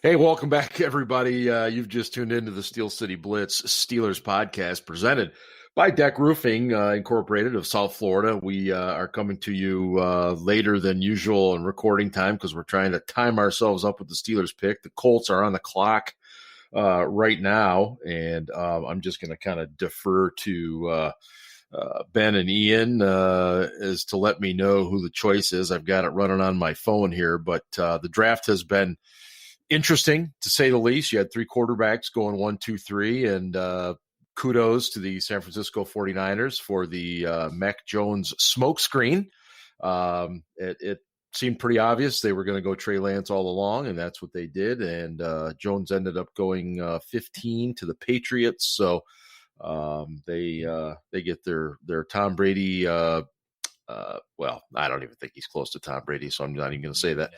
Hey, welcome back, everybody. You've just tuned into the Steel City Blitz Steelers podcast presented by DEK Roofing Incorporated of South Florida. We are coming to you later than usual in recording time because we're trying to time ourselves up with the Steelers pick. The Colts are on the clock right now, and I'm just going to kind of defer to Ben and Ian as to let me know who the choice is. I've got it running on my phone here, but the draft has been interesting, to say the least. You had three quarterbacks going 1, 2, 3, and kudos to the San Francisco 49ers for the Mac Jones smokescreen. It seemed pretty obvious they were going to go Trey Lance all along, and that's what they did. And Jones ended up going 15 to the Patriots, so they get their Tom Brady. Well, I don't even think he's close to Tom Brady, so I'm not even going to say that.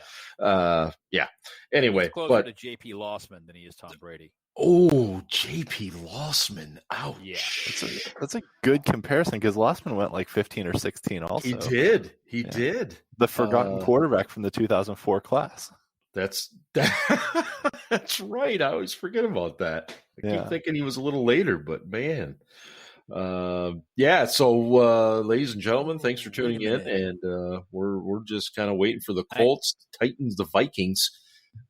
Yeah. Anyway, he's closer to J.P. Lossman than he is Tom Brady. Oh, J.P. Lossman. Ouch. Yeah. That's a good comparison because Lossman went like 15 or 16 also. He did. He did. The forgotten quarterback from the 2004 class. That's right. I always forget about that. I keep thinking he was a little later, but man. So ladies and gentlemen, thanks for tuning in, and we're just kind of waiting for the Colts, Titans, the Vikings,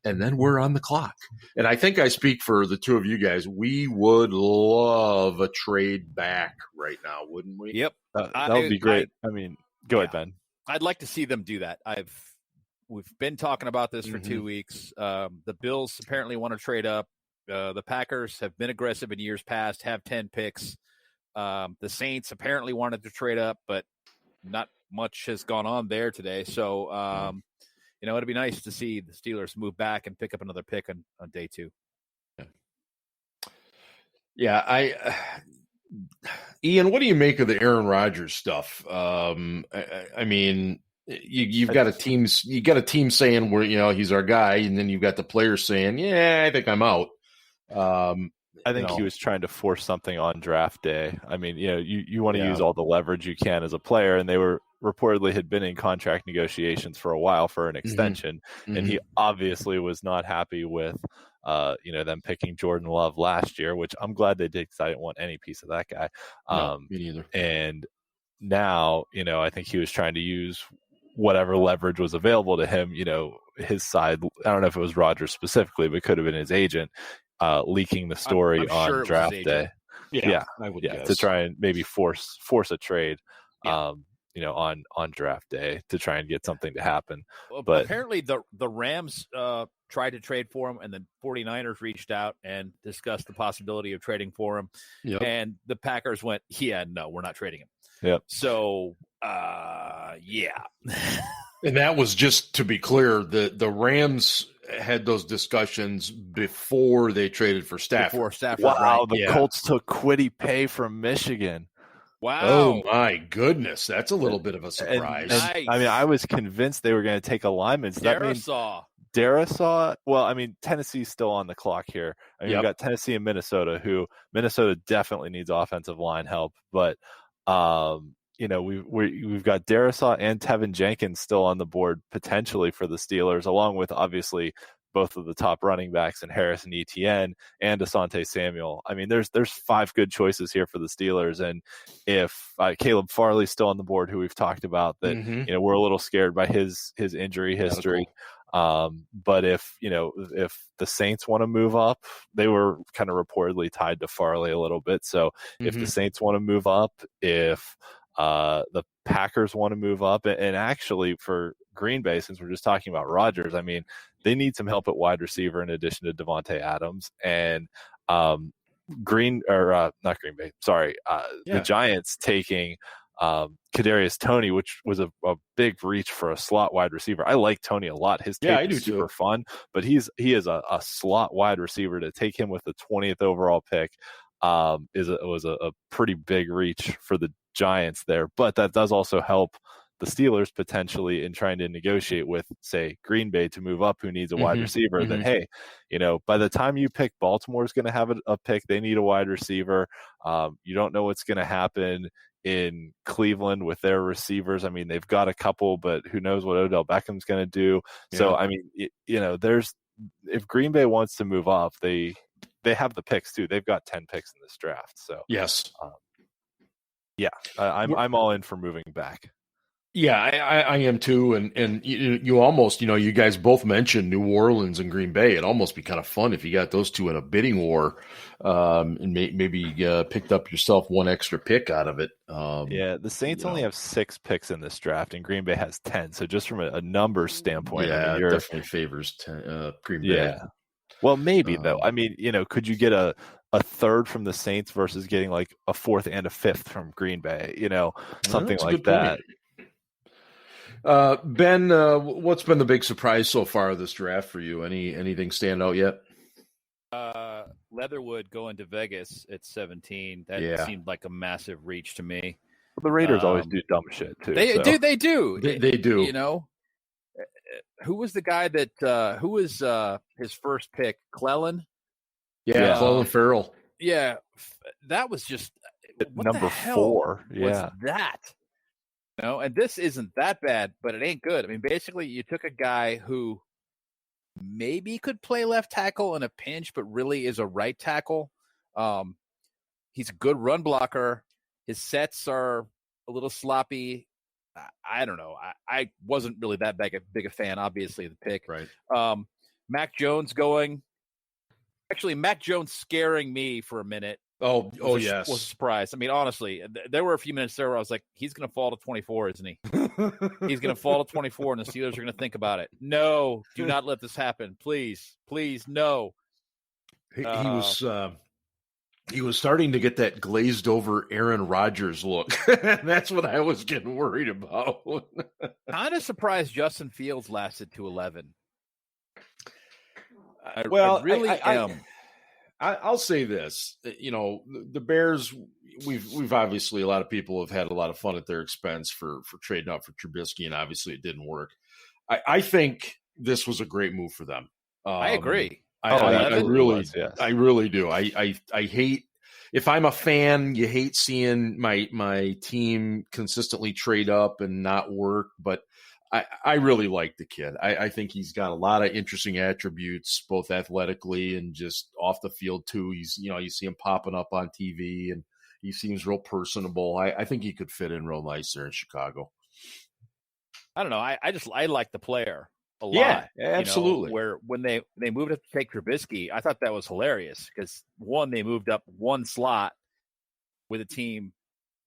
and then we're on the clock. And I think I speak for the two of you guys. We would love a trade back right now, wouldn't we? Yep, that would be great. Go ahead, Ben. I'd like to see them do that. We've been talking about this for 2 weeks. The Bills apparently want to trade up. The Packers have been aggressive in years past, have 10 picks. The Saints apparently wanted to trade up, but not much has gone on there today. So, it'd be nice to see the Steelers move back and pick up another pick on day 2. Yeah. Ian, what do you make of the Aaron Rodgers stuff? I mean, you've got a team saying he's our guy, and then you've got the players saying, I think I'm out. I think he was trying to force something on draft day. I mean, you want to use all the leverage you can as a player, and they were reportedly had been in contract negotiations for a while for an extension, and he obviously was not happy with, them picking Jordan Love last year, which I'm glad they did because I didn't want any piece of that guy. No, me neither. And now, I think he was trying to use whatever leverage was available to him, his side. I don't know if it was Rodgers specifically, but it could have been his agent. Leaking the story I'm on sure draft day. I would guess. To try and maybe force a trade, on draft day to try and get something to happen. Well, but apparently the Rams tried to trade for him, and the 49ers reached out and discussed the possibility of trading for him. Yep. And the Packers went, no, we're not trading him. Yep. So, And that was, just to be clear, the Rams had those discussions before they traded for Stafford. Wow, the Colts took Kwity Paye from Michigan. Wow. Oh, my goodness. That's a little bit of a surprise. Nice. I mean, I was convinced they were going to take a lineman. So Darisaw. Well, Tennessee's still on the clock here. We've got Tennessee and Minnesota, who Minnesota definitely needs offensive line help. But, we've got Darisaw and Tevin Jenkins still on the board potentially for the Steelers, along with obviously both of the top running backs in Harris and Etienne and Asante Samuel. I mean, there's 5 good choices here for the Steelers, and if Caleb Farley's still on the board, who we've talked about, that we're a little scared by his injury history. But if the Saints want to move up, they were kind of reportedly tied to Farley a little bit. So if the Saints want to move up, if the Packers want to move up, and actually for Green Bay, since we're just talking about Rodgers, I mean, they need some help at wide receiver in addition to Devontae Adams. And the Giants taking Kadarius Toney, which was a big reach for a slot wide receiver. I like Toney a lot. His tape is super fun, but he is a slot wide receiver. To take him with the 20th overall pick was a pretty big reach for the Giants there. But that does also help the Steelers potentially in trying to negotiate with, say, Green Bay to move up, who needs a wide receiver. Then, hey, by the time you pick, Baltimore's going to have a pick. They need a wide receiver. You don't know what's going to happen in Cleveland with their receivers. I mean, they've got a couple, but who knows what Odell Beckham's going to do. Yeah. So, I mean, there's if Green Bay wants to move up, they have the picks too. They've got 10 picks in this draft. So yes, I'm all in for moving back. Yeah, I am too, and you almost, you guys both mentioned New Orleans and Green Bay. It'd almost be kind of fun if you got those two in a bidding war, and maybe picked up yourself one extra pick out of it. The Saints only have 6 picks in this draft, and Green Bay has 10. So just from a numbers standpoint, it definitely favors Green Bay. Yeah, well, maybe though. I mean, could you get a third from the Saints versus getting like a fourth and a fifth from Green Bay? Something like that. Ben, what's been the big surprise so far of this draft for you? Anything stand out yet? Leatherwood going to Vegas at 17. That seemed like a massive reach to me. Well, the Raiders always do dumb shit too. They do. They do. Who was the guy that who was his first pick? Clellan? Yeah, Clellan Ferrell. Yeah, that was just what number the hell 4. was that? And this isn't that bad, but it ain't good. I mean, basically, you took a guy who maybe could play left tackle in a pinch, but really is a right tackle. He's a good run blocker. His sets are a little sloppy. I don't know. I wasn't really that big a fan, obviously, of the pick. Right. Mac Jones going. Actually, Mac Jones scaring me for a minute. Yes. Was a surprise. I mean, honestly, there were a few minutes there where I was like, he's going to fall to 24, isn't he? He's going to fall to 24, and the Steelers are going to think about it. No, do not let this happen. Please, no. He was starting to get that glazed over Aaron Rodgers look. That's what I was getting worried about. Kind of surprised Justin Fields lasted to 11. I really am. I'll say this, the Bears, we've obviously, a lot of people have had a lot of fun at their expense for trading up for Trubisky, and obviously it didn't work. I think this was a great move for them. I agree. I really do. I hate, if I'm a fan, you hate seeing my team consistently trade up and not work, but I really like the kid. I think he's got a lot of interesting attributes, both athletically and just off the field too. He's, you see him popping up on TV, and he seems real personable. I think he could fit in real nice there in Chicago. I don't know. I like the player a lot. Yeah, absolutely. Where when they moved up to take Trubisky, I thought that was hilarious because they moved up one slot with a team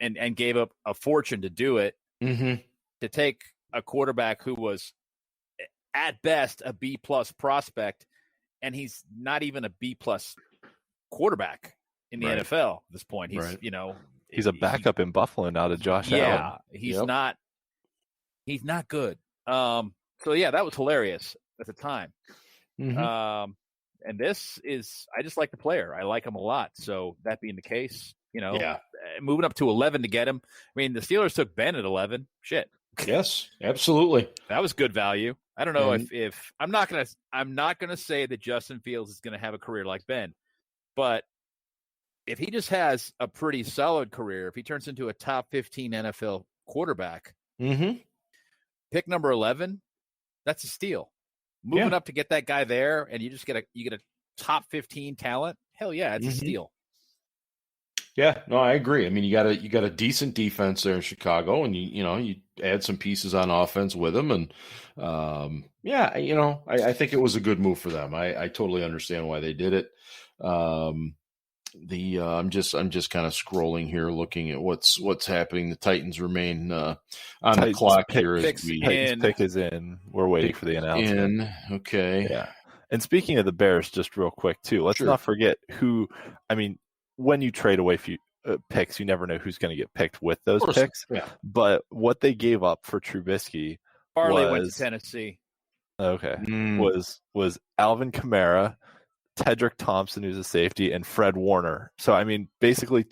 and gave up a fortune to do it. Mm-hmm. To take a quarterback who was at best a B+ prospect, and he's not even a B+ quarterback in the NFL at this point. He's he's a backup in Buffalo now to Josh Allen. Yeah, he's not good. So that was hilarious at the time. Mm-hmm. And this is, I just like the player. I like him a lot. So that being the case, moving up to 11 to get him. I mean, the Steelers took Ben at 11. Shit. Yes, absolutely. That was good value. I don't know if I'm not gonna say that Justin Fields is gonna have a career like Ben, but if he just has a pretty solid career, if he turns into a top 15 NFL quarterback, pick number 11, that's a steal. Moving up to get that guy there, and you just get a top 15 talent. Hell yeah, it's a steal. Yeah, no, I agree. I mean, you got a decent defense there in Chicago, and you add some pieces on offense with them, and I think it was a good move for them. I totally understand why they did it. I'm just kind of scrolling here, looking at what's happening. The Titans remain on the clock here. Titans pick is in. We're waiting for the announcement. Okay. Yeah. And speaking of the Bears, just real quick too, let's not forget who. I mean, when you trade away picks, you never know who's going to get picked with those picks. Yeah. But what they gave up for Trubisky went to Tennessee. Okay. Was Alvin Kamara, Tedrick Thompson, who's a safety, and Fred Warner. So, I mean, basically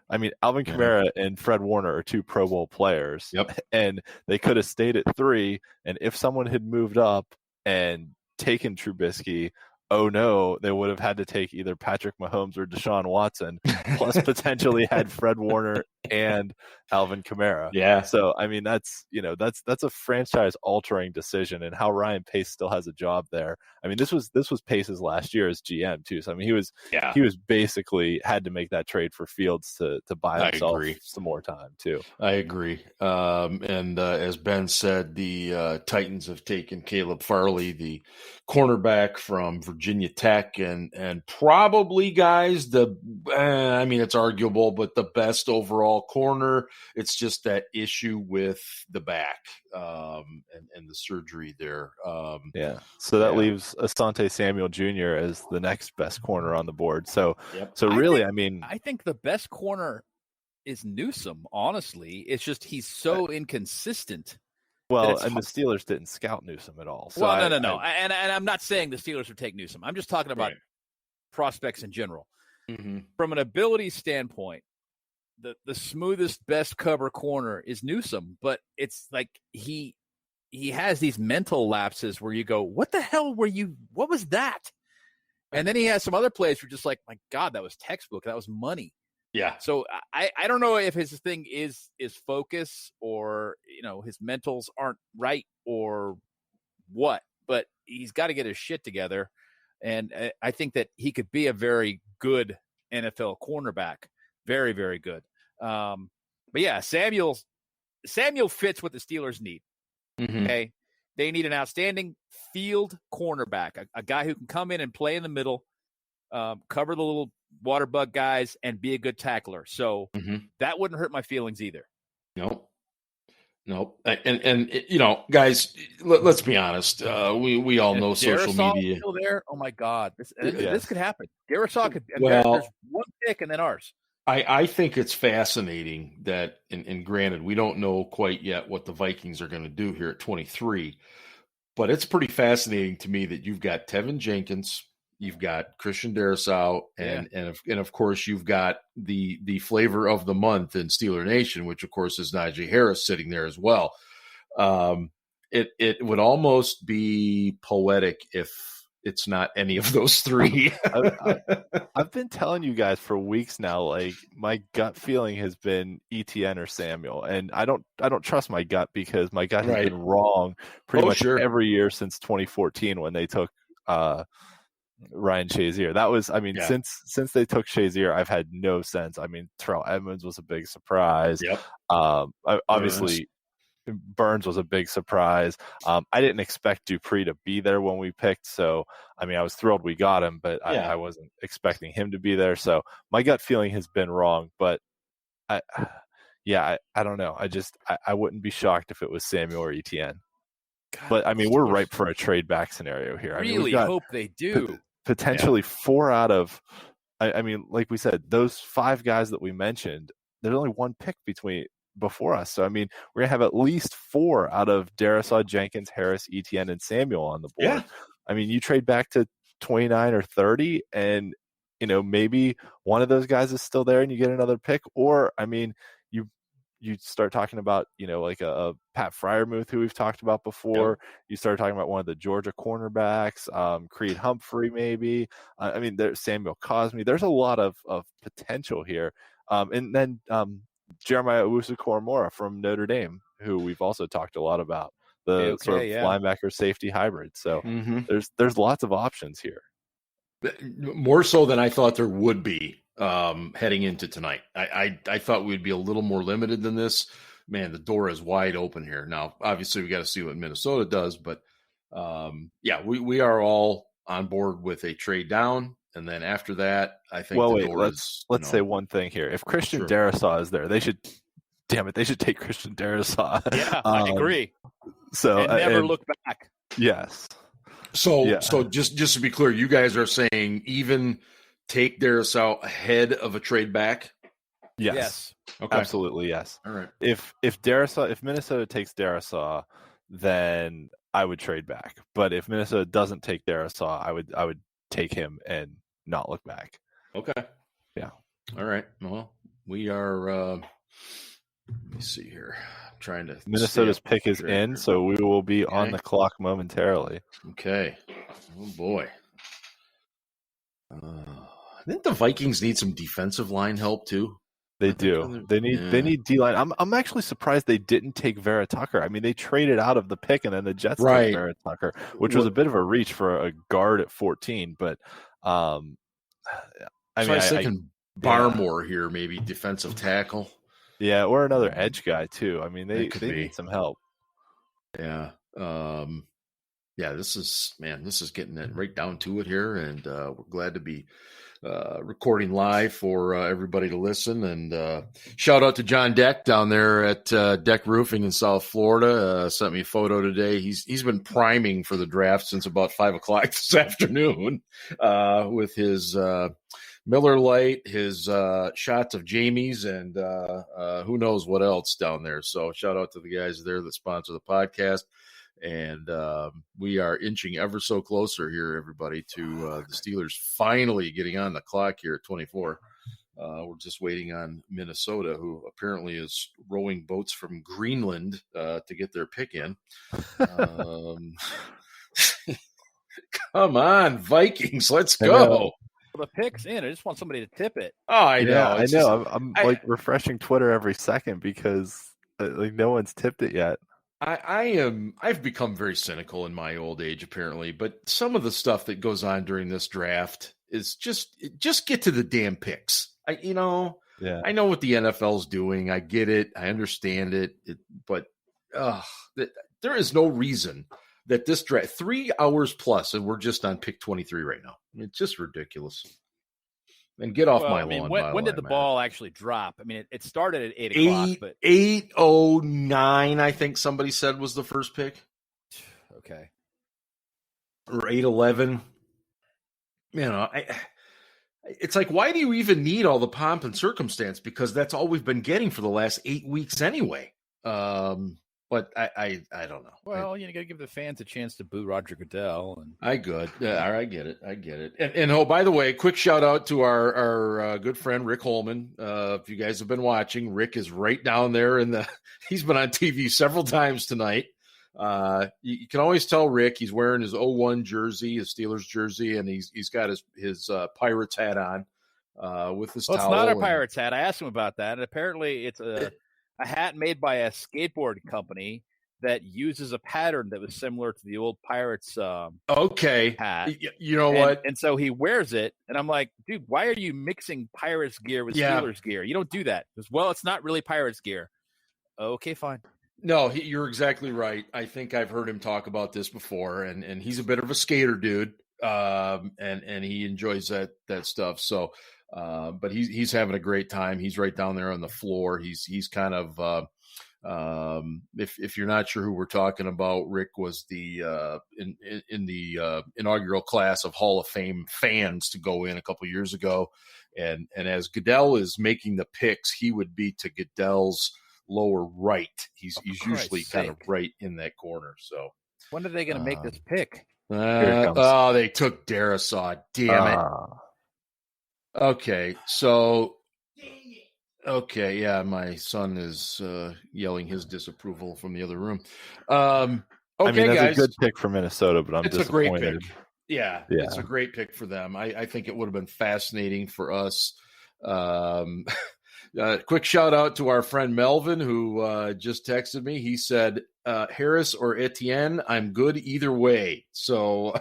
Alvin Kamara and Fred Warner are 2 Pro Bowl players. Yep. And they could have stayed at 3. And if someone had moved up and taken Trubisky, oh no, they would have had to take either Patrick Mahomes or Deshaun Watson, plus potentially had Fred Warner and Alvin Kamara. Yeah. So I mean, that's a franchise altering decision, and how Ryan Pace still has a job there. I mean, this was Pace's last year as GM too. So I mean, he was basically had to make that trade for Fields to buy himself some more time too. I agree. And as Ben said, the Titans have taken Caleb Farley, the cornerback from Virginia Tech, and probably, guys, I mean, it's arguable, but the best overall corner. It's just that issue with the back and the surgery there. So that leaves Asante Samuel Jr. as the next best corner on the board. So really, I think the best corner is Newsome. Honestly, it's just he's so inconsistent. Well, and the Steelers didn't scout Newsome at all. So no. And I'm not saying the Steelers would take Newsome. I'm just talking about prospects in general. Mm-hmm. From an ability standpoint, the smoothest, best cover corner is Newsome, but it's like he has these mental lapses where you go, what the hell what was that? And then he has some other plays where you're just like, my God, that was textbook. That was money. Yeah. So I don't know if his thing is focus, or, his mentals aren't right or what, but he's got to get his shit together. And I think that he could be a very good NFL cornerback. Very, very good. But yeah, Samuel fits what the Steelers need. Mm-hmm. Okay. They need an outstanding field cornerback, a guy who can come in and play in the middle, cover the little water bug guys, and be a good tackler. So that wouldn't hurt my feelings either. Nope. And guys, let's be honest. We all know social media. Still there? Oh my God, this could happen. Darisaw could. Well, there's one pick and then ours. I think it's fascinating that, and granted, we don't know quite yet what the Vikings are going to do here at 23, but it's pretty fascinating to me that you've got Tevin Jenkins, you've got Christian Darisaw, and of course you've got the flavor of the month in Steeler Nation, which of course is Najee Harris sitting there as well. It would almost be poetic if it's not any of those three. I've been telling you guys for weeks now, like, my gut feeling has been ETN or Samuel, and I don't trust my gut, because my gut has been wrong pretty much every year since 2014 when they took Ryan Shazier. That was, since they took Shazier, I've had no sense. I mean, Terrell Edmonds was a big surprise. Yep. Obviously, Burns was a big surprise. I didn't expect Dupree to be there when we picked, so I was thrilled we got him, but I wasn't expecting him to be there. So my gut feeling has been wrong, but I don't know. I wouldn't be shocked if it was Samuel or ETN. God, but we're ripe for a trade back senorio here. Really hope they do. Potentially 4 out of, like we said, those 5 guys that we mentioned, there's only one pick before us. So, we're going to have at least 4 out of Darisaw, Jenkins, Harris, ETN, and Samuel on the board. Yeah. You trade back to 29 or 30, and, maybe one of those guys is still there and you get another pick. Or, you start talking about, like a Pat Freiermuth, who we've talked about before. Yep. You start talking about one of the Georgia cornerbacks, Creed Humphrey, maybe. There's Samuel Cosme. There's a lot of potential here. And then Jeremiah Owusu-Koramoah from Notre Dame, who we've also talked a lot about, the linebacker safety hybrid. So there's lots of options here. More so than I thought there would be heading into tonight. I thought we'd be a little more limited than this. Man, the door is wide open here. Now, obviously, we got to see what Minnesota does, but we are all on board with a trade down. And then after that, I think let's say one thing here. If Christian Darisaw is there, they should take Christian Darisaw. Yeah, I agree. So and never look back. Yes. So just to be clear, you guys are saying even take Darisaw ahead of a trade back? Yes. Okay. Absolutely, yes. All right. If Minnesota takes Darisaw, then I would trade back. But if Minnesota doesn't take Darisaw, I would take him and not look back. Okay. Yeah. All right. Well, we are let me see here. I'm trying to Minnesota's pick is in, so we will be on the clock momentarily. Okay. Oh boy. Didn't the Vikings need some defensive line help too? They do. They need D-line. I'm actually surprised they didn't take Vera Tucker. I mean, they traded out of the pick, and then the Jets took Vera Tucker, which was a bit of a reach for a guard at 14. But I was thinking Barmore here, maybe defensive tackle. Yeah, or another edge guy too. I mean, they need some help. Yeah. This is getting it right down to it here, and we're glad to be recording live for everybody to listen. And shout out to John Deck down there at DEK Roofing in South Florida. Sent me a photo today. He's been priming for the draft since about 5:00 this afternoon with his Miller Lite, his shots of Jamie's, and who knows what else down there. So shout out to the guys there that sponsor the podcast. And we are inching ever so closer here, everybody, to the Steelers finally getting on the clock here at 24. We're just waiting on Minnesota, who apparently is rowing boats from Greenland to get their pick in. Come on, Vikings, let's go. The pick's in. I just want somebody to tip it. Oh, I know. Yeah, I know. I'm refreshing Twitter every second because no one's tipped it yet. I've become very cynical in my old age, apparently, but some of the stuff that goes on during this draft is just get to the damn picks. I know what the NFL's doing. I get it. I understand it. But there is no reason that this draft 3 hours plus, and we're just on pick 23 right now. It's just ridiculous. And get off my lawn. When did the ball actually drop? I mean, it started at 8 o'clock, but 8:09, I think somebody said was the first pick. Okay. Or 8:11. It's like, why do you even need all the pomp and circumstance? Because that's all we've been getting for the last 8 weeks anyway. But I don't know. Well, you got to give the fans a chance to boo Roger Goodell. I get it. And oh, by the way, quick shout out to our good friend Rick Holman. If you guys have been watching, Rick is right down there he's been on TV several times tonight. You can always tell Rick he's wearing his 01 jersey, his Steelers jersey, and he's got his Pirates hat on with his towel. It's not a Pirates hat. I asked him about that, and apparently it's a hat made by a skateboard company that uses a pattern that was similar to the old Pirates hat. You know what? And so he wears it, and I'm like, dude, why are you mixing Pirates gear with Steelers gear? You don't do that. Because, well, it's not really Pirates gear. Okay, fine. No, you're exactly right. I think I've heard him talk about this before, and he's a bit of a skater dude, and he enjoys that stuff. So, but he's having a great time. He's right down there on the floor. He's kind of if you're not sure who we're talking about, Rick was the in the inaugural class of Hall of Fame fans to go in a couple of years ago, and as Goodell is making the picks, he would be to Goodell's lower right. He's usually kind of right in that corner. So when are they going to make this pick? They took Darisaw. Damn it. Okay, so my son is yelling his disapproval from the other room. Okay, I mean, that's guys, a good pick for Minnesota, but I'm disappointed. A great pick. Yeah, it's a great pick for them. I think it would have been fascinating for us. Quick shout out to our friend Melvin, who just texted me. He said, Harris or Etienne, I'm good either way. So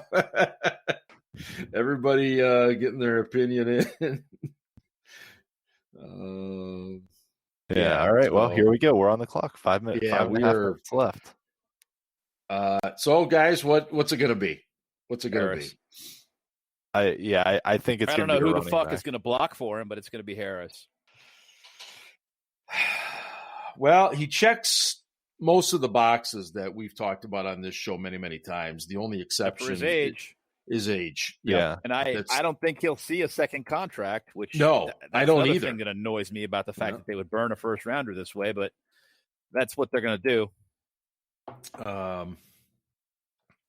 everybody getting their opinion in. All right. Well, here we go. We're on the clock. 5 minutes. Yeah, 5 minutes left. So, guys, what's it going to be? What's it going to be? I think it's. I don't know who the fuck is going to block for him, but it's going to be Harris. Well, he checks most of the boxes that we've talked about on this show many, many times. The only exception is age. Yeah. And I don't think he'll see a second contract, which I don't either. Thing that annoys me about the fact that they would burn a first rounder this way, but that's what they're going to do.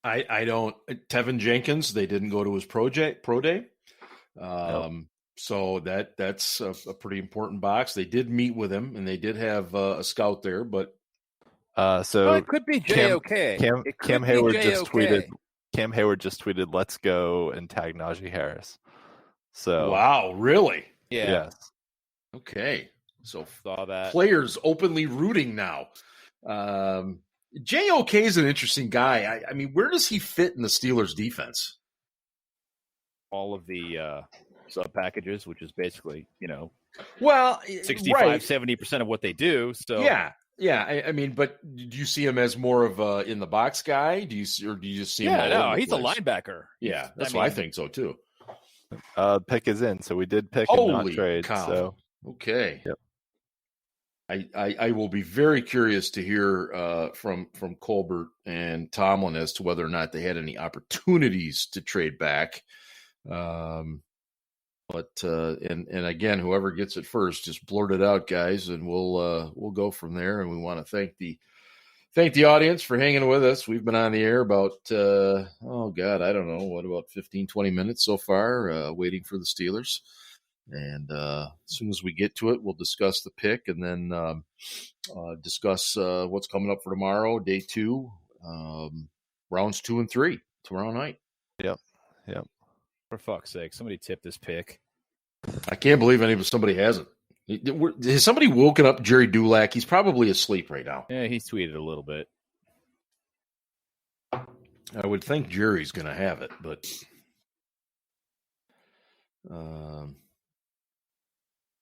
I don't. Tevin Jenkins, they didn't go to his pro day. So that's a pretty important box. They did meet with him, and they did have a scout there, but it could be JOK. Cam Hayward just tweeted. Cam Hayward just tweeted, "Let's go," and tagged Najee Harris. So wow, really? Yeah. yes. Okay. So Saw that. players openly rooting now. JOK is an interesting guy. I mean, where does he fit in the Steelers defense? All of the sub packages, which is basically, Well, 65, right. 70% of what they do. So Yeah. I mean, but do you see him as more of a in the box guy? Do you just see him? yeah, all over no, the he's a place? linebacker. Yeah, that's what I think so too. Pick is in, so we did pick and not Holy trade. cow. So okay. Yep. I will be very curious to hear from Colbert and Tomlin as to whether or not they had any opportunities to trade back. But again, whoever gets it first, just blurt it out, guys, and we'll go from there. And we want to thank the audience for hanging with us. We've been on the air about I don't know, about 15, 20 minutes so far, waiting for the Steelers. And as soon as we get to it, we'll discuss the pick and then discuss what's coming up for tomorrow, day 2, rounds 2 and 3 tomorrow night. Yep. For fuck's sake, somebody tip this pick. I can't believe somebody hasn't. Has somebody woken up Jerry Dulac? He's probably asleep right now. Yeah, he tweeted a little bit. I would think Jerry's going to have it, but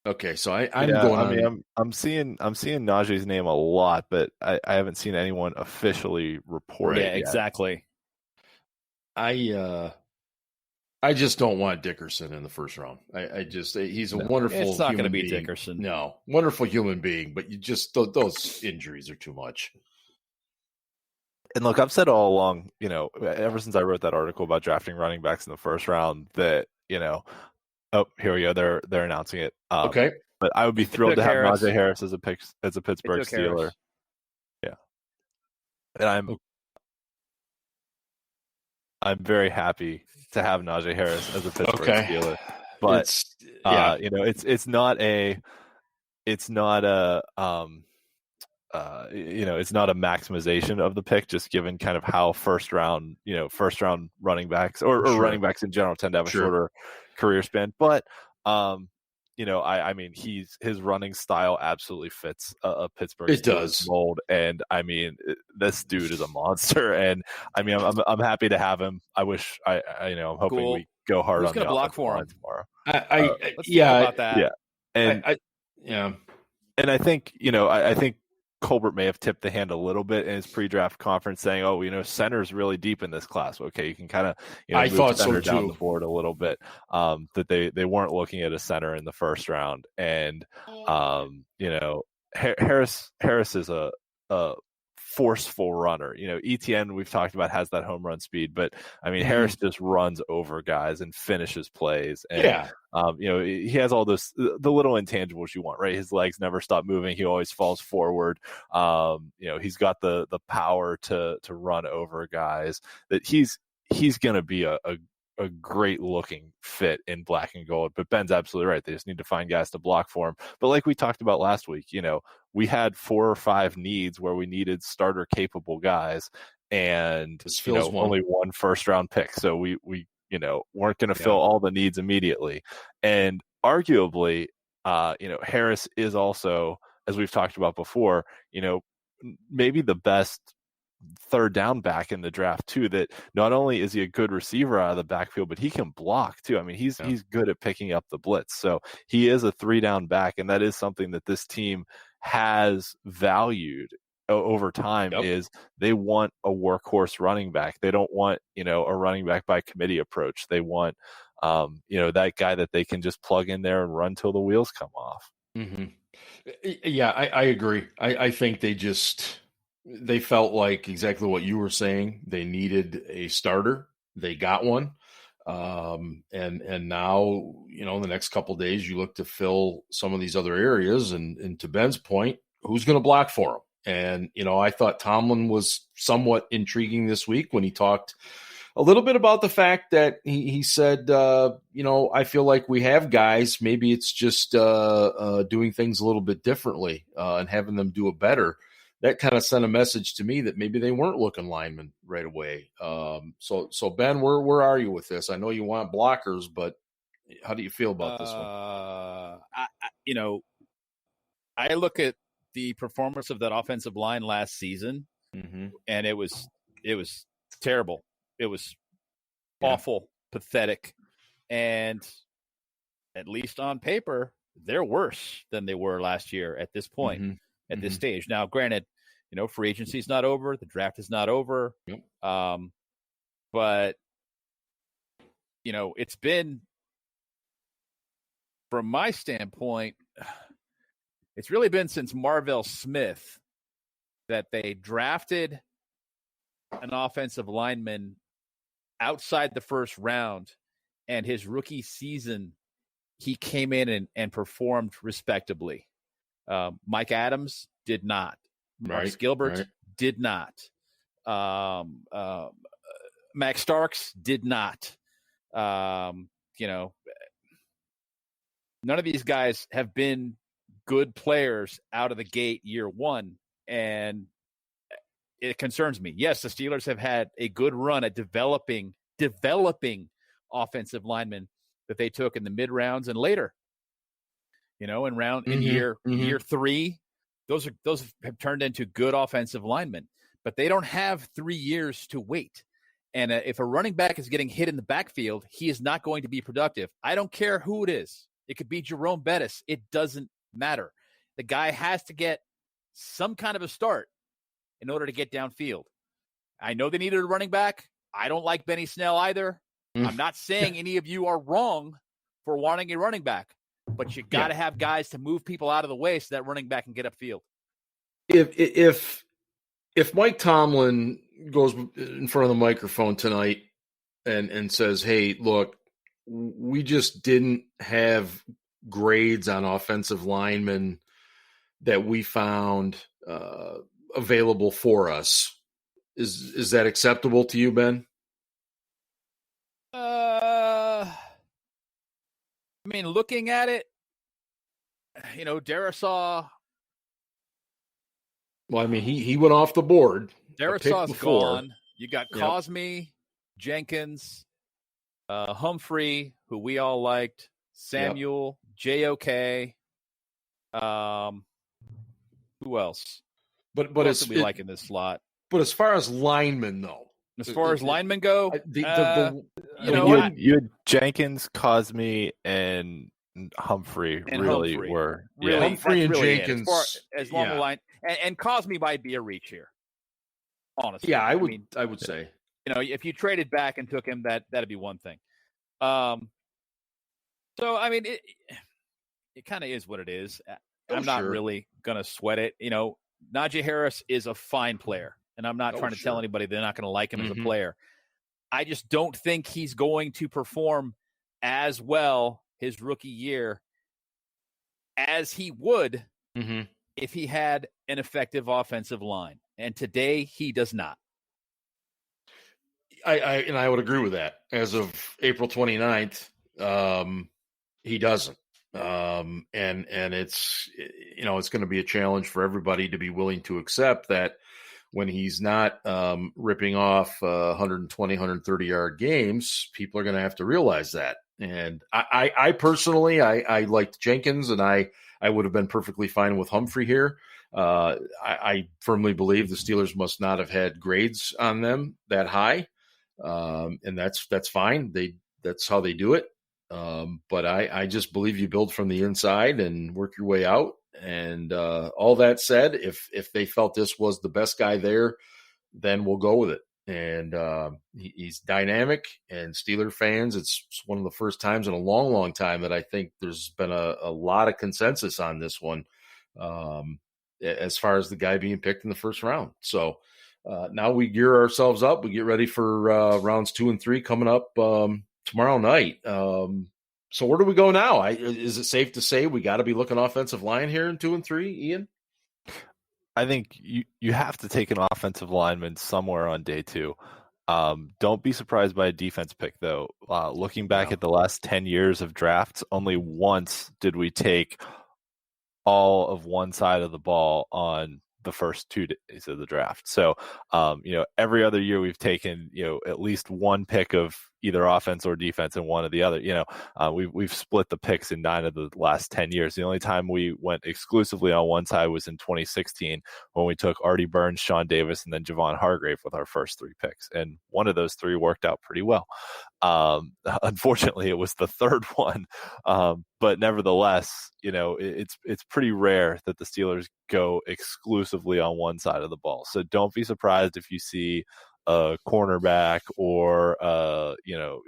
okay. So I'm going. I mean, I'm seeing Najee's name a lot, but I haven't seen anyone officially report it. Yeah, exactly. I just don't want Dickerson in the first round. He's a wonderful. It's not going to be being. Dickerson. No, wonderful human being, but you just those injuries are too much. And look, I've said all along, ever since I wrote that article about drafting running backs in the first round, that oh, here we go. They're announcing it. Okay, but I would be thrilled to have Harris. Najee Harris as a Pittsburgh Steeler. Harris. Yeah, and I'm very happy to have Najee Harris as a Pittsburgh Steeler. But it's not a maximization of the pick, just given kind of how first round running backs or running backs in general tend to have a shorter career span. But I mean, his running style absolutely fits a Pittsburgh Steelers mold, and I mean, this dude is a monster, and I mean, I'm happy to have him. I wish I'm hoping we go hard on the block for him tomorrow. Let's talk about that. Yeah, and I think I think Colbert may have tipped the hand a little bit in his pre-draft conference, saying, "Oh, center's really deep in this class. Okay, you can kind of I thought center so down too. the board a little bit." That they weren't looking at a center in the first round, and Harris is a forceful runner. ETN we've talked about has that home run speed, but I mean Harris just runs over guys and finishes plays, and he has all the little intangibles you want, right? His legs never stop moving. He always falls forward. He's got the power to run over guys. That he's going to be a great looking fit in black and gold. But Ben's absolutely right. They just need to find guys to block for him. But like we talked about last week, we had 4 or 5 needs where we needed starter capable guys, and only one first round pick. So we weren't going to fill all the needs immediately. And arguably, Harris is also, as we've talked about before, maybe the best third down back in the draft too. That not only is he a good receiver out of the backfield, but he can block too. I mean, he's good at picking up the blitz. So he is a 3-down back, and that is something that this team has valued over time. Is they want a workhorse running back. They don't want a running back by committee approach. They want that guy that they can just plug in there and run till the wheels come off. Mm-hmm. Yeah, I agree. I think they felt like exactly what you were saying. They needed a starter. They got one. And now, in the next couple of days, you look to fill some of these other areas. And to Ben's point, who's going to block for him? And, I thought Tomlin was somewhat intriguing this week when he talked a little bit about the fact that he said, I feel like we have guys, maybe it's just doing things a little bit differently and having them do it better. That kind of sent a message to me that maybe they weren't looking linemen right away. So Ben, where are you with this? I know you want blockers, but How do you feel about this one? I look at the performance of that offensive line last season, and it was terrible. It was awful, pathetic, and at least on paper, they're worse than they were last year at this point, at this stage. Now, granted, free agency is not over, the draft is not over, but it's been, from my standpoint, it's really been since Marvell Smith that they drafted an offensive lineman outside the first round, and his rookie season, he came in and performed respectably. Mike Adams did not. Max Gilbert did not. Max Starks did not. None of these guys have been good players out of the gate year one, and it concerns me. Yes, the Steelers have had a good run at developing offensive linemen that they took in the mid rounds and later. In year 3, those have turned into good offensive linemen, but they don't have 3 years to wait. And if a running back is getting hit in the backfield, he is not going to be productive. I don't care who it is. It could be Jerome Bettis. It doesn't matter. The guy has to get some kind of a start in order to get downfield. I know they needed a running back. I don't like Benny Snell either. I'm not saying any of you are wrong for wanting a running back, but you got to have guys to move people out of the way so that running back can get upfield. If Mike Tomlin goes in front of the microphone tonight and says, "Hey, look, we just didn't have grades on offensive linemen that we found available for us," is that acceptable to you, Ben? Looking at it, Darisaw. Well, he went off the board. Darisaw's gone. You got Cosme, Jenkins, Humphrey, who we all liked, Samuel, JOK. Who else? But who else do we like in this slot? But as far as linemen, though. As far as linemen go, you had Jenkins, Cosme, and Humphrey. Were Humphrey and Jenkins as long the line, and Cosme might be a reach here. Honestly, I would say, if you traded back and took him, that'd be one thing. So it kind of is what it is. I'm not really gonna sweat it. Najee Harris is a fine player. And I'm not trying to tell anybody they're not going to like him as a player. I just don't think he's going to perform as well his rookie year as he would if he had an effective offensive line. And today he does not. I would agree with that. As of April 29th, he doesn't. And it's, it's going to be a challenge for everybody to be willing to accept that when he's not ripping off 120, 130-yard games, people are going to have to realize that. And I personally, I liked Jenkins, and I would have been perfectly fine with Humphrey here. I firmly believe the Steelers must not have had grades on them that high, and that's fine. That's how they do it. But I just believe you build from the inside and work your way out. And all that said, if they felt this was the best guy there, then we'll go with it. And he's dynamic, and Steeler fans, it's one of the first times in a long, long time that I think there's been a lot of consensus on this one as far as the guy being picked in the first round. So now we gear ourselves up. We get ready for rounds 2 and 3 coming up tomorrow night. So where do we go now? Is it safe to say we got to be looking offensive line here in 2 and 3, Ian? I think you have to take an offensive lineman somewhere on day 2. Don't be surprised by a defense pick, though. Looking back at the last 10 years of drafts, only once did we take all of one side of the ball on the first 2 days of the draft. So, every other year we've taken, at least one pick of either offense or defense in one or the other. We've split the picks in 9 of the last 10 years. The only time we went exclusively on one side was in 2016 when we took Artie Burns, Sean Davis, and then Javon Hargrave with our first 3 picks. And one of those 3 worked out pretty well. Unfortunately, it was the third one. But nevertheless, it's pretty rare that the Steelers go exclusively on one side of the ball. So don't be surprised if you see a cornerback or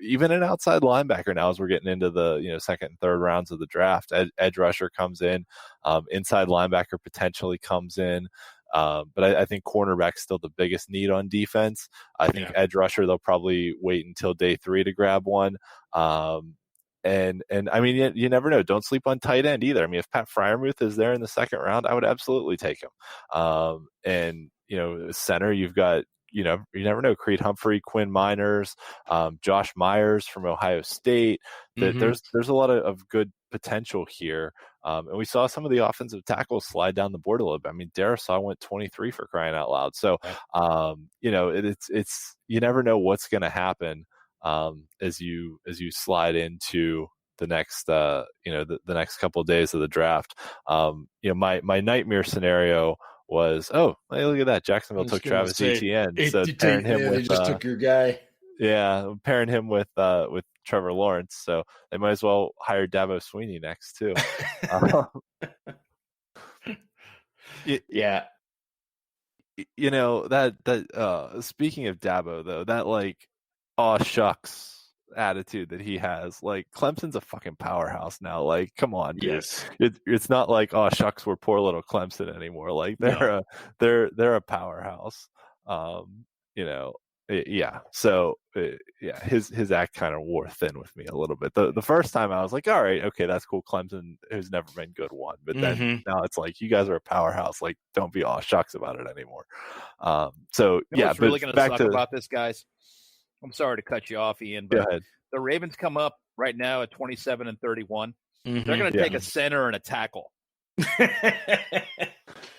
even an outside linebacker now as we're getting into the second and third rounds of the draft. Edge rusher comes in, inside linebacker potentially comes in. But I think cornerback's still the biggest need on defense. I think edge rusher, they'll probably wait until day 3 to grab one. And I mean, you never know. Don't sleep on tight end either. I mean, if Pat Freiermuth is there in the second round, I would absolutely take him. And center, you've got, you never know. Creed Humphrey, Quinn Miners, Josh Myers from Ohio State. There's a lot of good potential here. And we saw some of the offensive tackles slide down the board a little bit. I mean, Darisaw went 23 for crying out loud. So, it's you never know what's going to happen as you slide into the next the next couple of days of the draft. My nightmare scenario was, oh, hey, look at that, Jacksonville took Travis Etienne. So pairing him with just took your guy. Yeah, pairing him with Trevor Lawrence. So they might as well hire Dabo Sweeney next too. Yeah. That speaking of Dabo though, that like, aw shucks attitude that he has, like, Clemson's a fucking powerhouse now. Like, come on, dude. Yes. It's not like, oh shucks, we're poor little Clemson anymore. Like they're a powerhouse. So his act kind of wore thin with me a little bit. The first time I was like, all right, okay, that's cool. Clemson, who's never been good, won. But then now it's like, you guys are a powerhouse. Like, don't be all shucks about it anymore. What's really going to suck about this, guys? I'm sorry to cut you off, Ian, but the Ravens come up right now at 27-31. They're going to take a center and a tackle.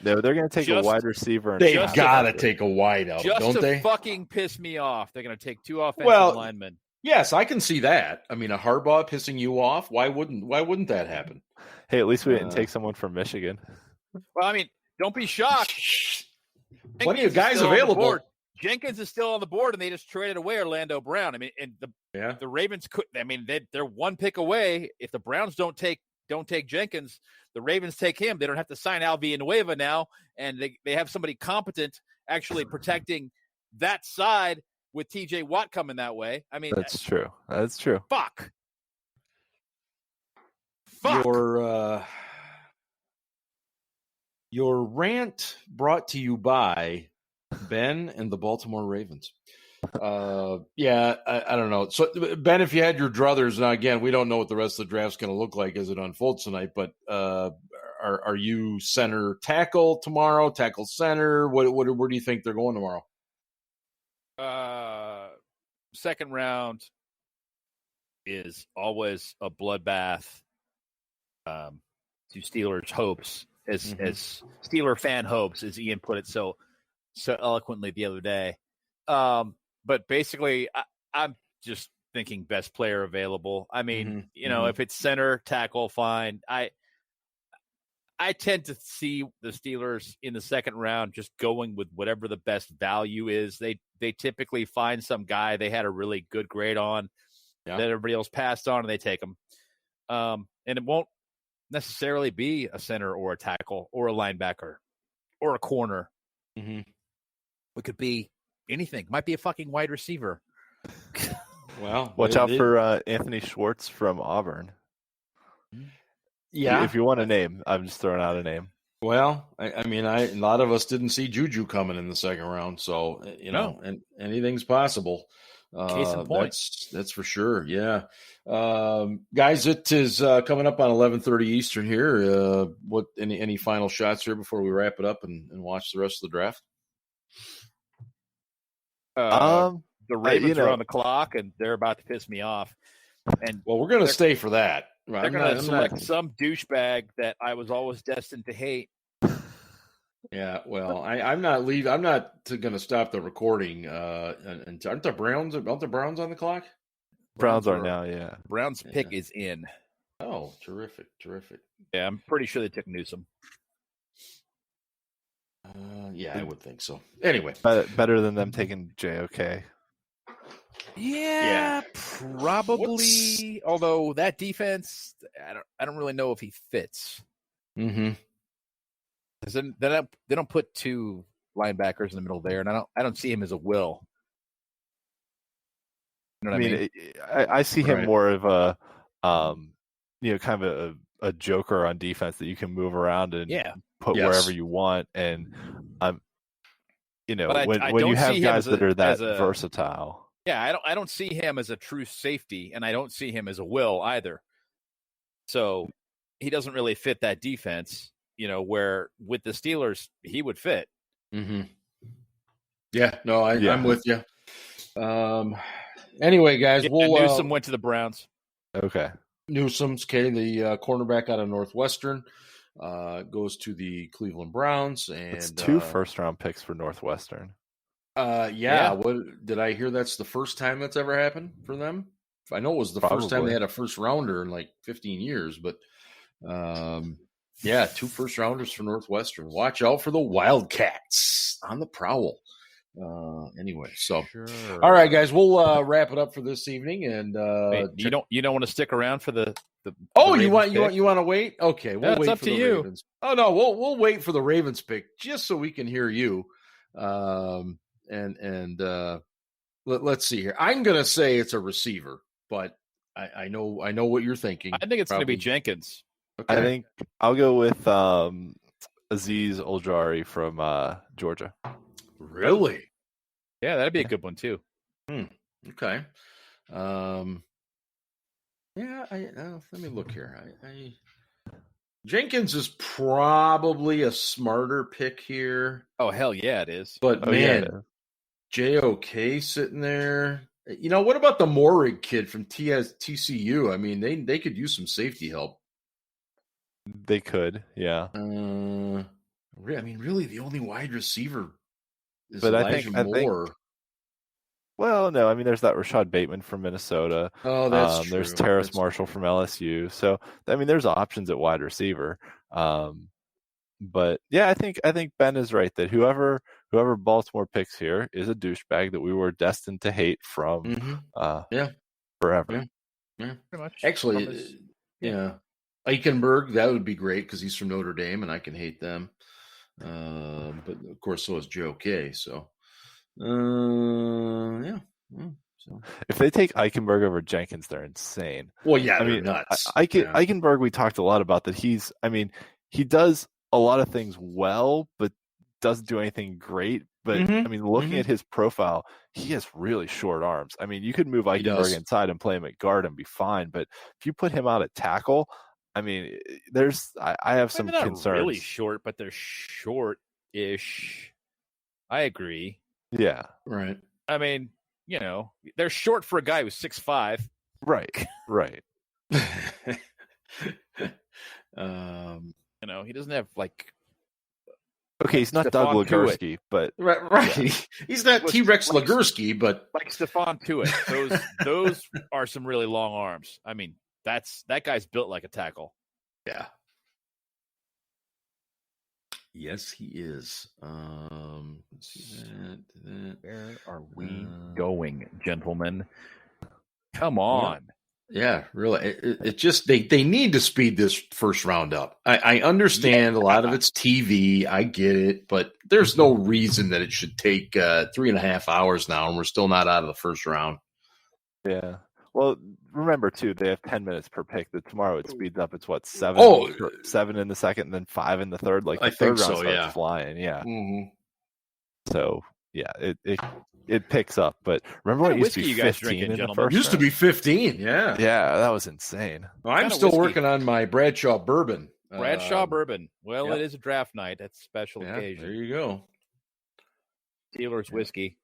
No, they're going to take a wide receiver. They've got to take a wide out, don't they? Just to fucking piss me off. They're going to take 2 offensive linemen. Yes, I can see that. I mean, a Harbaugh pissing you off. Why wouldn't that happen? Hey, at least we didn't take someone from Michigan. Well, I mean, don't be shocked. Plenty of guys available. Jenkins is still on the board, and they just traded away Orlando Brown. I mean, and the Ravens could. I mean, they're 1 pick away. If the Browns don't take Jenkins, the Ravens take him. They don't have to sign Al Villanueva now, and they have somebody competent actually protecting that side with T.J. Watt coming that way. I mean, that's true. That's true. Fuck. Your rant brought to you by Ben and the Baltimore Ravens. I don't know. So, Ben, if you had your druthers, now again, we don't know what the rest of the draft's going to look like as it unfolds tonight, but are you center tackle tomorrow, tackle center? Where do you think they're going tomorrow? Second round is always a bloodbath to Steelers' hopes, as Steeler fan hopes, as Ian put it so eloquently the other day. But basically, I'm just thinking best player available. I mean, if it's center, tackle, fine. I tend to see the Steelers in the second round just going with whatever the best value is. They typically find some guy they had a really good grade on that everybody else passed on, and they take him. And it won't necessarily be a center or a tackle or a linebacker or a corner. It could be anything. Might be a fucking wide receiver. Well, watch out for Anthony Schwartz from Auburn. Yeah, if you want a name, I'm just throwing out a name. Well, I mean, a lot of us didn't see Juju coming in the second round, so and anything's possible. Case in point. That's for sure. Yeah, guys, it is coming up on 11:30 Eastern here. What any final shots here before we wrap it up and watch the rest of the draft? The Ravens are on the clock, and they're about to piss me off. And we're going to stay for that. They're going to select some douchebag that I was always destined to hate. Yeah, well, I'm not leaving. I'm not going to stop the recording. And aren't the Browns on the clock? Browns are now, yeah. Browns pick is in. Oh, terrific. Yeah, I'm pretty sure they took Newsom. Yeah, I would think so. Anyway. Better than them taking JOK. Yeah, probably. Although that defense, I don't really know if he fits. Mm-hmm. Because they don't put two linebackers in the middle there, and I don't see him as a will. You know what I mean? I see him more of a, kind of a joker on defense that you can move around and put wherever you want. And when you have guys that are that versatile. Yeah, I don't see him as a true safety, and I don't see him as a will either. So he doesn't really fit that defense, where with the Steelers he would fit. Mm-hmm. Yeah, no, I'm with you. Anyway, guys, Newsom went to the Browns. Okay. Newsom's the cornerback out of Northwestern, goes to the Cleveland Browns, and it's 2 first-round picks for Northwestern. What did I hear? That's the first time that's ever happened for them. I know it was the first time they had a first rounder in like 15 years, but 2 first rounders for Northwestern. Watch out for the Wildcats on the prowl. Anyway, so sure. All right, guys, we'll wrap it up for this evening. And you don't want to stick around for the you want to wait? Okay, we'll wait up for to the you. Ravens. Oh no, we'll wait for the Ravens pick just so we can hear you. Let's see here. I'm gonna say it's a receiver, but I know what you're thinking. I think it's gonna be Jenkins. Okay. I think I'll go with Azeez Ojulari from Georgia. Really? Yeah, that'd be a good one too. Okay. Let me look here. Jenkins is probably a smarter pick here. Oh hell yeah, it is. But JOK sitting there. What about the Morig kid from TCU? I mean, they could use some safety help. They could, yeah. Really, the only wide receiver is but Elijah Moore. Well, no, there's that Rashad Bateman from Minnesota. Oh, that's true. There's Terrace Marshall from LSU. So, there's options at wide receiver. But yeah, I think Ben is right that whoever Baltimore picks here is a douchebag that we were destined to hate from forever. Yeah. Pretty much. Actually, Eichenberg, that would be great because he's from Notre Dame and I can hate them. But of course, so is JOK. So, So if they take Eichenberg over Jenkins, they're insane. Well, yeah, they're nuts. Eichenberg, we talked a lot about that. He does a lot of things well, but doesn't do anything great. But looking at his profile, he has really short arms. You could move Eichenberg inside and play him at guard and be fine. But if you put him out at tackle, I have some concerns. Not really short, but they're short-ish. I agree. Yeah. Right. They're short for a guy who's 6'5". Right. He doesn't have okay, he's not Doug Legursky, but right. Yeah. He's not T-Rex Legursky, but like Stephon Tuitt. Those are some really long arms. That guy's built like a tackle. Yeah. Yes, he is. Let's see that. Where are we going, gentlemen? Come on. Yeah, really. It just they need to speed this first round up. I understand a lot of it's TV. I get it, but there's no reason that it should take 3.5 hours now, and we're still not out of the first round. Yeah. Well, remember too, they have 10 minutes per pick. That tomorrow it speeds up. It's 7 in the second, and then 5 in the third. Like the third round starts flying. Yeah. Mm-hmm. So yeah, it picks up. But remember what used to be 15 in the first? Used to be 15. Yeah. Yeah, that was insane. Well, I'm still working on my Bradshaw bourbon. Bourbon. Well, it is a draft night. That's a special occasion. There you go. Steelers whiskey.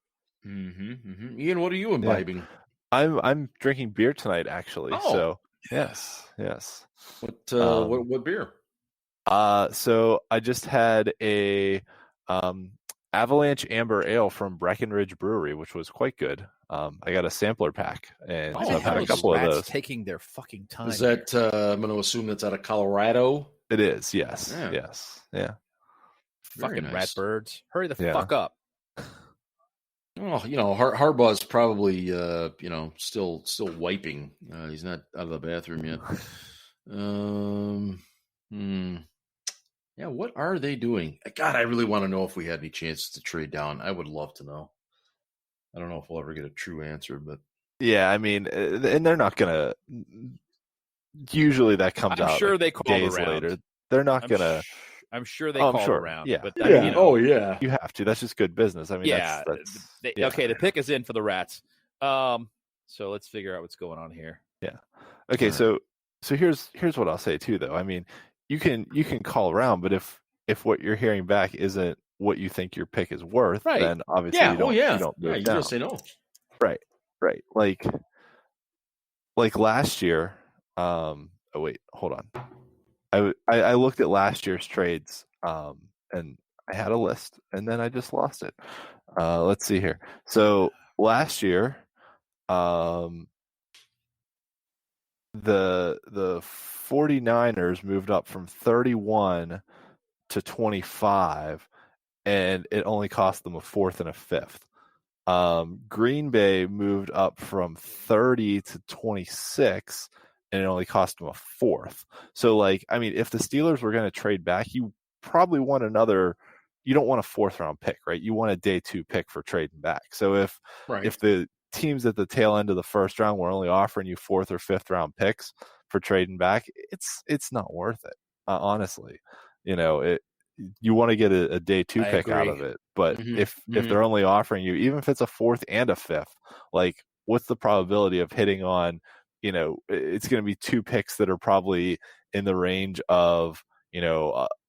Mm-hmm. Ian, what are you imbibing? I'm drinking beer tonight, actually. Oh. So yes. What beer? So I just had a Avalanche Amber Ale from Breckenridge Brewery, which was quite good. I got a sampler pack, and Why so the I've had hell a is couple of rats those. taking their fucking time? Is that, I'm going to assume that's out of Colorado? It is, yes. Yeah. Yes. Yeah. Fucking nice. rat birds. Hurry the Yeah. fuck up. Well, Harbaugh's probably, still wiping. He's not out of the bathroom yet. Yeah, what are they doing? God, I really want to know if we had any chances to trade down. I would love to know. I don't know if we'll ever get a true answer, but Yeah, I mean, and they're not gonna. Usually, that comes out. I'm sure they call days around. later. They're not gonna. I'm sure they I'm call sure. around. Yeah. But yeah. you know, Oh yeah. You have to. That's just good business. I mean, yeah. yeah. Okay, the pick is in for the rats. So let's figure out what's going on here. Yeah. Okay. All So here's what I'll say too, though. I mean, you can call around, but if what you're hearing back isn't what you think your pick is worth, Right. then obviously Yeah. you don't. Oh yeah. You don't move you down. just say no. Right. Like last year. Oh wait, hold on. I looked at last year's trades, and I had a list, and then I just lost it. Let's see here. So last year, the 49ers moved up from 31 to 25, and it only cost them a fourth and a fifth. Green Bay moved up from 30 to 26, and it only cost them a fourth. So, like, I mean, if the Steelers were going to trade back, you probably want you don't want a fourth round pick, right? You want a day 2 pick for trading back. So if the teams at the tail end of the first round were only offering you 4th or 5th round picks for trading back, it's not worth it. Honestly, you want to get a day 2 I pick out agree. of it. But Mhm. if they're only offering you, even if it's a 4th and a 5th, like, what's the probability of hitting on, it's going to be 2 picks that are probably in the range of,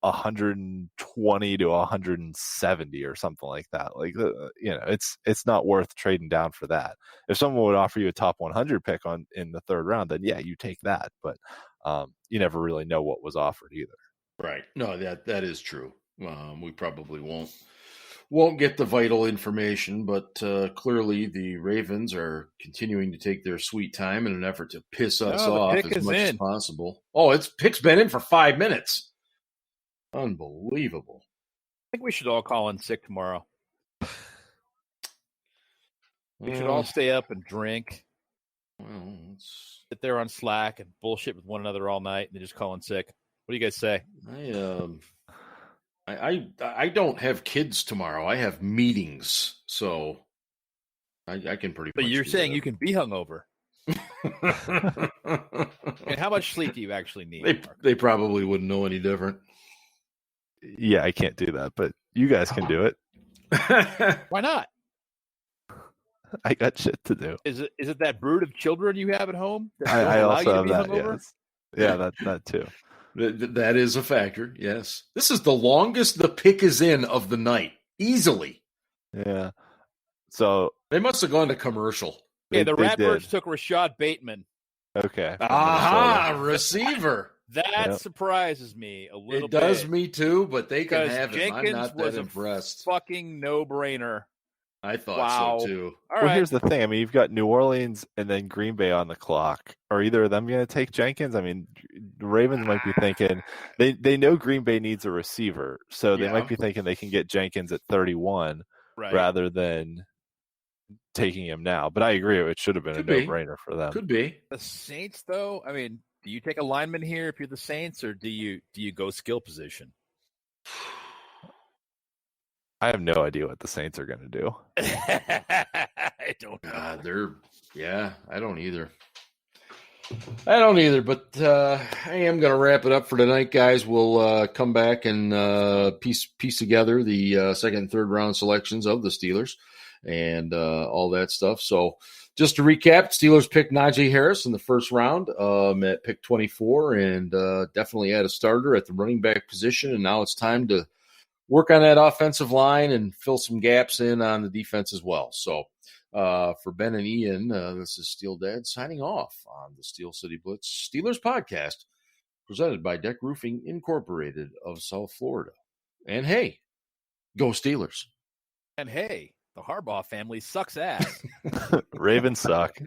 120 to 170 or something like that. Like, it's not worth trading down for that. If someone would offer you a top 100 pick in the 3rd round, then yeah, you take that. But you never really know what was offered either. Right. No, that is true. We probably won't get the vital information, but clearly the Ravens are continuing to take their sweet time in an effort to piss us off as much as possible. Oh, pick's been in for 5 minutes. Unbelievable. I think we should all call in sick tomorrow. We should all stay up and drink. Well, Sit there on Slack and bullshit with one another all night and then just call in sick. What do you guys say? I don't have kids tomorrow. I have meetings, so I can pretty much. But you're saying that. you can be hungover. And how much sleep do you actually need? They probably wouldn't know any different. Yeah, I can't do that, but you guys can do it. Why not? I got shit to do. Is it that brood of children you have at home? I also have that. Hungover? Yes. Yeah, that too. That is a factor. Yes, this is the longest the pick is in of the night, easily. Yeah. So they must have gone to commercial. Yeah, the Ratbirds took Rashad Bateman. Okay. Aha, receiver. That surprises me a little bit. It does me too, but they can have him. Jenkins I'm not that impressed. Fucking no-brainer. I thought so too. All right. Here's the thing. I mean, you've got New Orleans and then Green Bay on the clock. Are either of them going to take Jenkins? I mean, the Ravens might be thinking they know Green Bay needs a receiver, so they might be thinking they can get Jenkins at 31 rather than taking him now. But I agree, it should have been no-brainer for them. Could be. The Saints, though, I mean, do you take a lineman here if you're the Saints, or do you go skill position? I have no idea what the Saints are going to do. I don't know. I don't either. But I am going to wrap it up for tonight, guys. We'll come back and piece together the second and third round selections of the Steelers and all that stuff. So just to recap, Steelers picked Najee Harris in the first round at pick 24 and definitely had a starter at the running back position. And now it's time to work on that offensive line and fill some gaps in on the defense as well. So for Ben and Ian, this is Steel Dad signing off on the Steel City Blitz Steelers podcast presented by DEK Roofing Incorporated of South Florida. And hey, go Steelers. And hey, The Harbaugh family sucks ass. Ravens suck.